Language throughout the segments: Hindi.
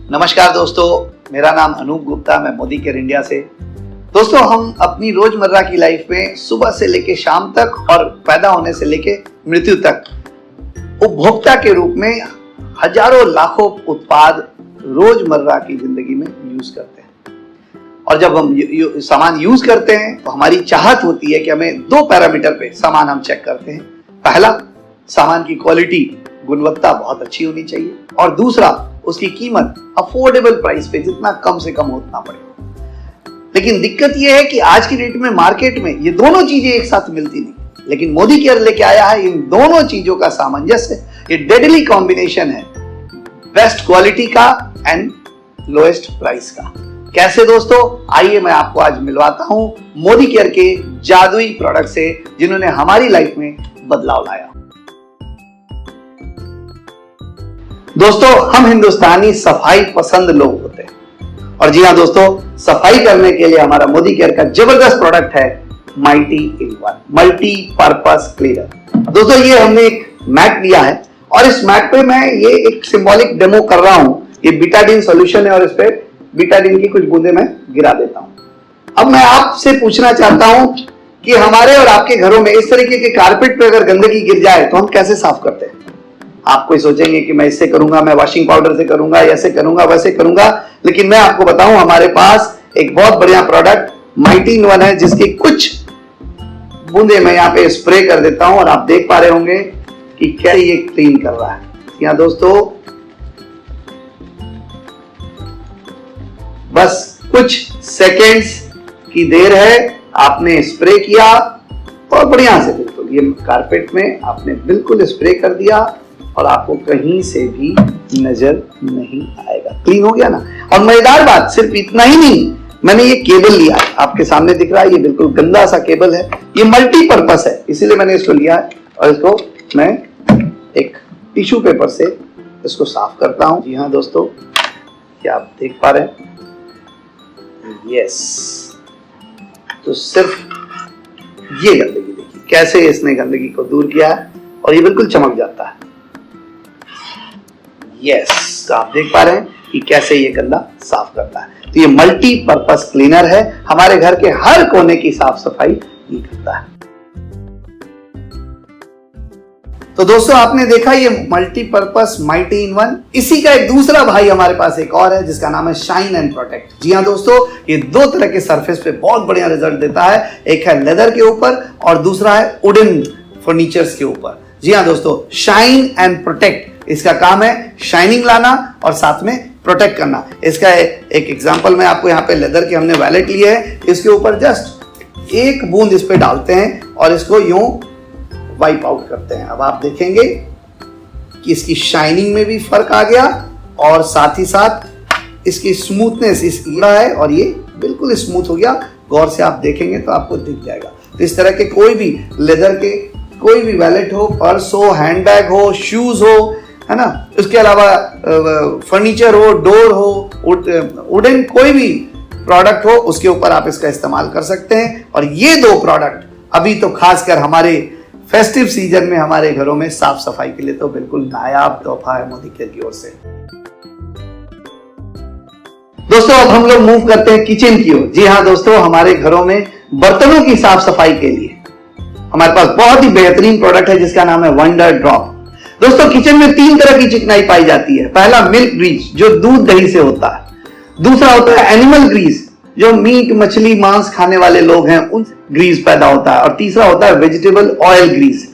नमस्कार दोस्तों, मेरा नाम अनूप गुप्ता, मैं मोदी केयर इंडिया से। दोस्तों, हम अपनी रोजमर्रा की लाइफ में सुबह से लेके शाम तक और पैदा होने से लेके मृत्यु तक उपभोक्ता के रूप में हजारों लाखों उत्पाद रोजमर्रा की जिंदगी में यूज करते हैं। और जब हम सामान यूज करते हैं तो हमारी चाहत होती है कि हमें दो पैरामीटर पे सामान हम चेक करते हैं। पहला, सामान की क्वालिटी, गुणवत्ता बहुत अच्छी होनी चाहिए, और दूसरा, उसकी कीमत अफोर्डेबल प्राइस पे जितना कम से कम उतना पड़ेगा। लेकिन दिक्कत यह है कि आज की डेट में मार्केट में ये दोनों चीजें एक साथ मिलती नहीं, लेकिन मोदी केयर लेके आया है इन दोनों चीजों का सामंजस्य। ये डेडली कॉम्बिनेशन है बेस्ट क्वालिटी का एंड लोएस्ट प्राइस का। कैसे दोस्तों? आइए मैं आपको आज मिलवाता हूं मोदी केयर के जादुई प्रोडक्ट से, जिन्होंने हमारी लाइफ में बदलाव लाया। दोस्तों, हम हिंदुस्तानी सफाई पसंद लोग होते हैं, और जी हाँ दोस्तों, सफाई करने के लिए हमारा मोदी केयर का जबरदस्त प्रोडक्ट है mighty in one multi purpose cleaner. दोस्तों, ये हमने एक मैट लिया है, और इस मैट पे मैं ये एक सिंबॉलिक डेमो कर रहा हूं। ये बीटाडीन सॉल्यूशन है, और इस पे बीटाडीन की कुछ बूंदे मैं गिरा देता हूं। अब मैं आपसे पूछना चाहता हूं कि हमारे और आपके घरों में इस तरीके के कारपेट पे अगर गंदगी गिर जाए तो हम कैसे साफ करते हैं? आप कोई सोचेंगे कि मैं इससे करूंगा, मैं वॉशिंग पाउडर से करूंगा, ऐसे करूंगा, वैसे करूंगा, लेकिन मैं आपको बताऊं, हमारे पास एक बहुत बढ़िया प्रोडक्ट माइटी इन वन है, जिसकी कुछ बूंदे मैं यहाँ पे स्प्रे कर देता हूं, और आप देख पा रहे होंगे कि कैसे ये क्लीन कर रहा है। यहाँ दोस्तों, बस कुछ सेकेंड्स की देर है, आपने स्प्रे किया और बढ़िया से बिल्कुल ये कारपेट में आपने बिल्कुल स्प्रे कर दिया, और आपको कहीं से भी नजर नहीं आएगा। क्लीन हो गया ना? और मजेदार बात, सिर्फ इतना ही नहीं, मैंने ये केबल लिया है, आपके सामने दिख रहा है, ये बिल्कुल गंदा सा केबल है, ये मल्टीपर्पस है, इसीलिए मैंने इसको लिया है, और इसको मैं एक टिश्यू पेपर से इसको साफ करता हूं। जी हाँ दोस्तों, क्या आप देख पा रहे हैं? यस, तो सिर्फ ये गंदगी देखिए कैसे इसने गंदगी को दूर किया है, और ये बिल्कुल चमक जाता है। यस, तो आप देख पा रहे हैं कि कैसे ये गंदा साफ करता है। तो ये मल्टी पर्पस क्लीनर है, हमारे घर के हर कोने की साफ सफाई ये करता है। तो दोस्तों, आपने देखा ये मल्टीपर्पस माइटी इन वन। इसी का एक दूसरा भाई हमारे पास एक और है, जिसका नाम है शाइन एंड प्रोटेक्ट। जी हाँ दोस्तों, ये दो तरह के सरफेस पे बहुत बढ़िया रिजल्ट देता है। एक है लेदर के ऊपर, और दूसरा है वुडन फर्नीचर्स के ऊपर। जी हाँ दोस्तों, शाइन एंड प्रोटेक्ट, इसका काम है शाइनिंग लाना और साथ में प्रोटेक्ट करना। इसका एक एग्जांपल मैं आपको यहाँ पे लेदर के हमने वैलेट लिए है, इसके ऊपर जस्ट एक बूंद इस पे डालते हैं और इसको यूं वाइप आउट करते हैं। अब आप देखेंगे कि इसकी शाइनिंग में भी फर्क आ गया, और साथ ही साथ इसकी स्मूथनेस इस है, और ये बिल्कुल स्मूथ हो गया। गौर से आप देखेंगे तो आपको दिख जाएगा। तो इस तरह के कोई भी लेदर के कोई भी वैलेट हो, पर्स हो, हैंडबैग हो, शूज हो, है ना, उसके अलावा फर्नीचर हो, डोर हो, वुडन कोई भी प्रोडक्ट हो, उसके ऊपर आप इसका इस्तेमाल कर सकते हैं। और ये दो प्रोडक्ट अभी तो खासकर हमारे फेस्टिव सीजन में हमारे घरों में साफ सफाई के लिए तो बिल्कुल नायाब तोहफा है मोदी केयर की ओर से। दोस्तों, अब हम लोग मूव करते हैं किचन की ओर। जी हाँ दोस्तों, हमारे घरों में बर्तनों की साफ सफाई के लिए हमारे पास बहुत ही बेहतरीन प्रोडक्ट है, जिसका नाम है वंडर ड्रॉप। दोस्तों, किचन में तीन तरह की चिकनाई पाई जाती है। पहला, मिल्क ग्रीस, जो दूध दही से होता है। दूसरा होता है एनिमल ग्रीस, जो मीट मछली मांस खाने वाले लोग हैं उन ग्रीस पैदा होता है। और तीसरा होता है वेजिटेबल ऑयल ग्रीस।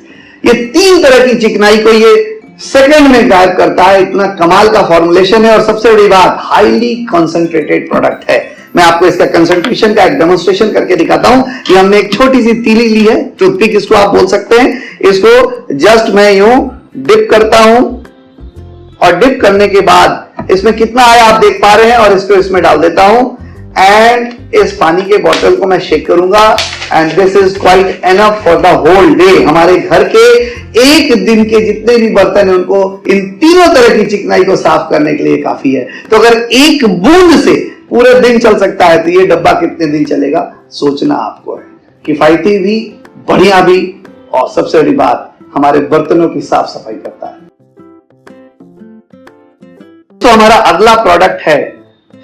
ये तीन तरह की चिकनाई को ये सेकंड में गायब करता है। इतना कमाल का फॉर्मुलेशन है, और सबसे बड़ी बात, हाईली कॉन्सेंट्रेटेड प्रोडक्ट है। मैं आपको इसका कंसंट्रेशन का एक डेमोन्स्ट्रेशन करके दिखाता हूं। कि हमने एक छोटी सी तीली ली है, टूथपिक इसको आप बोल सकते हैं। इसको जस्ट मैं यूं डिप करता हूं, और डिप करने के बाद इसमें कितना आया आप देख पा रहे हैं, और इसको इसमें डाल देता हूं। एंड इस पानी के बोतल को मैं शेक करूंगा, and this is quite enough for the whole day. हमारे घर के एक दिन के जितने भी बर्तन हैं, उनको इन तीनों तरह की चिकनाई को साफ करने के लिए काफी है। तो अगर एक बूंद से पूरे दिन चल सकता है, तो ये डब्बा कितने दिन चलेगा सोचना आपको है। किफायती भी, बढ़िया भी, और सबसे बड़ी बात, हमारे बर्तनों की साफ सफाई करता है। तो दोस्तों हमारा अगला प्रोडक्ट है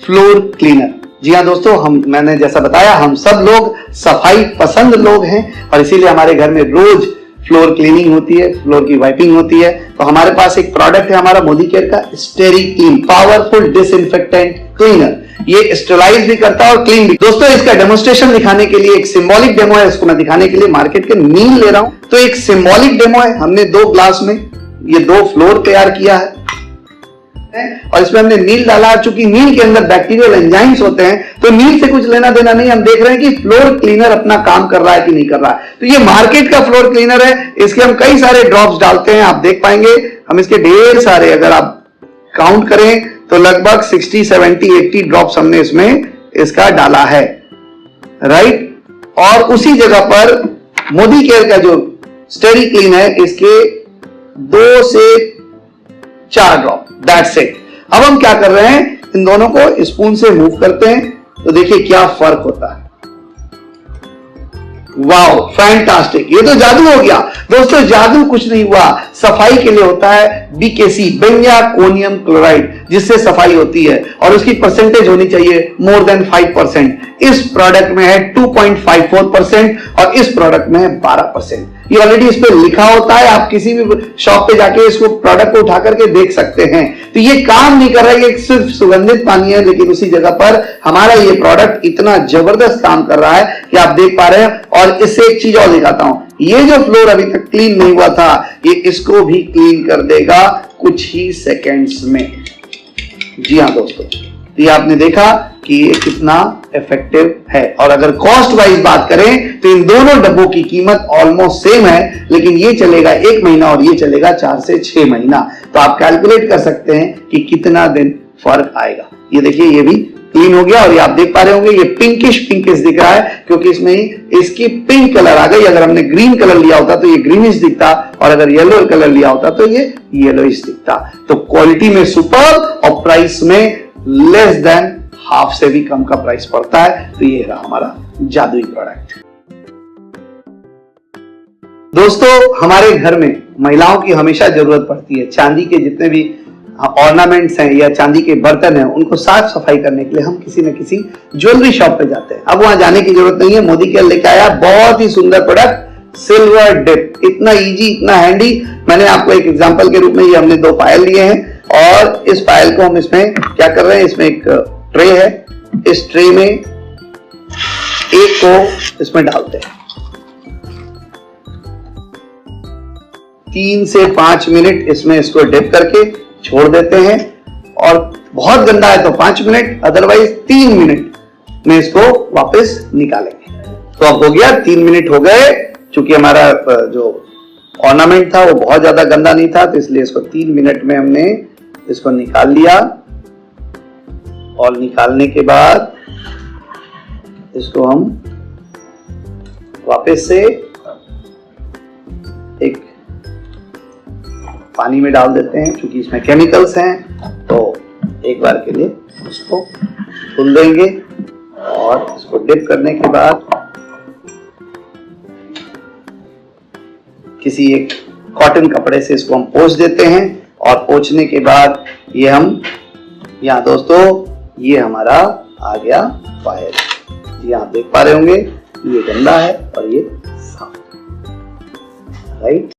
फ्लोर क्लीनर। जी हाँ दोस्तों, मैंने जैसा बताया हम सब लोग सफाई पसंद लोग हैं और इसीलिए हमारे घर में रोज फ्लोर क्लीनिंग होती है, फ्लोर की वाइपिंग होती है। तो हमारे पास एक प्रोडक्ट है हमारा मोदी केयर का स्टेरी क्लीन पावरफुल डिसइंफेक्टेंट क्लीनर। ये स्टेरलाइज भी करता है और क्लीन भी। दोस्तों इसका डेमोस्ट्रेशन दिखाने के लिए एक सिंबॉलिक डेमो है, इसको मैं दिखाने के लिए मार्केट के नील ले रहा हूं। तो एक सिंबॉलिक डेमो है, हमने 2 ग्लास में ये 2 फ्लोर तैयार किया है और इसमें हमने नील डाला। चूंकि नील के अंदर बैक्टीरियल एंजाइम्स होते हैं तो नील से कुछ लेना देना नहीं, हम देख रहे हैं कि फ्लोर क्लीनर अपना काम कर रहा है कि नहीं कर रहा है। तो ये मार्केट का फ्लोर क्लीनर है, इसके हम कई सारे ड्रॉप्स डालते हैं, आप देख पाएंगे हम इसके ढेर सारे, अगर आप काउंट करें तो लगभग 60, 70, 80 ड्रॉप्स हमने इसमें इसका डाला है, राइट। और उसी जगह पर मोदी केयर का जो स्टेरी क्लीन है इसके 2 से 4 ड्रॉप, दैट्स इट। अब हम क्या कर रहे हैं, इन दोनों को स्पून से मूव करते हैं तो देखिए क्या फर्क होता है। वाओ, फैंटास्टिक, ये तो जादू हो गया। दोस्तों जादू कुछ नहीं हुआ, सफाई के लिए होता है बीकेसी, बेंजाकोनियम क्लोराइड, जिससे सफाई होती है और उसकी परसेंटेज होनी चाहिए मोर देन 5%। इस प्रोडक्ट में है 2.54% और इस प्रोडक्ट में है 12%। ये ऑलरेडी इस पे लिखा होता है, आप किसी भी शॉप पे जाके इसको प्रोडक्ट को उठा करके देख सकते हैं। तो ये काम नहीं कर रहा है, ये सिर्फ सुगंधित पानी है, लेकिन उसी जगह पर हमारा ये प्रोडक्ट इतना जबरदस्त काम कर रहा है कि आप देख पा रहे हैं। और इससे एक चीज और दिखाता हूं, ये जो फ्लोर अभी तक क्लीन नहीं हुआ था ये इसको भी क्लीन कर देगा कुछ ही सेकेंड्स में। जी हाँ दोस्तों, ये आपने देखा कि ये कितना इफेक्टिव है। और अगर कॉस्ट वाइज बात करें तो इन दोनों डब्बों की कीमत ऑलमोस्ट सेम है, लेकिन ये चलेगा 1 महीना और ये चलेगा 4 से 6 महीना। तो आप कैलकुलेट कर सकते हैं कि कितना दिन फर्क आएगा। ये देखिए ये भी क्लीन हो गया और ये आप देख पा रहे होंगे ये पिंकिश दिख रहा है, क्योंकि इसमें इसकी पिंक कलर आ गई। अगर हमने ग्रीन कलर लिया होता तो ये ग्रीनिश दिखता और अगर येलो कलर लिया होता तो ये येलोइश दिखता। तो क्वालिटी में सुपर और प्राइस में लेस देन हाफ से भी कम का प्राइस पड़ता है। तो ये रहा हमारा जादुई प्रोडक्ट। दोस्तों हमारे घर में महिलाओं की हमेशा जरूरत पड़ती है, चांदी के जितने भी ऑर्नामेंट्स हैं या चांदी के बर्तन हैं उनको साफ सफाई करने के लिए हम किसी न किसी ज्वेलरी शॉप पे जाते हैं। अब वहां जाने की जरूरत नहीं है, मोदी केयर लेके आया बहुत ही सुंदर प्रोडक्ट सिल्वर डिप। इतना इजी, इतना हैंडी। मैंने आपको एक एग्जांपल के रूप में ये हमने 2 पायल लिए हैं और इस पायल को हम इसमें क्या कर रहे हैं, इसमें एक ट्रे है, इस ट्रे में एक को इसमें डालते हैं। 3 से 5 मिनट इसमें इसको डिप करके छोड़ देते हैं और बहुत गंदा है तो 5 मिनट, अदरवाइज 3 मिनट में इसको वापस निकालेंगे। तो अब हो गया, 3 मिनट हो गए। चूंकि हमारा जो ऑर्नामेंट था वो बहुत ज्यादा गंदा नहीं था तो इसलिए इसको 3 मिनट में हमने इसको निकाल लिया। और निकालने के बाद इसको हम वापस से एक पानी में डाल देते हैं, क्योंकि इसमें केमिकल्स हैं। तो एक बार के लिए उसको धुल देंगे और इसको डिप करने के बाद किसी एक कॉटन कपड़े से इसको हम पोंछ देते हैं। और पोंछने के बाद ये हम यहाँ दोस्तों ये हमारा आ गया पायल। जी आप देख पा रहे होंगे ये गंदा है और ये साफ, राइट।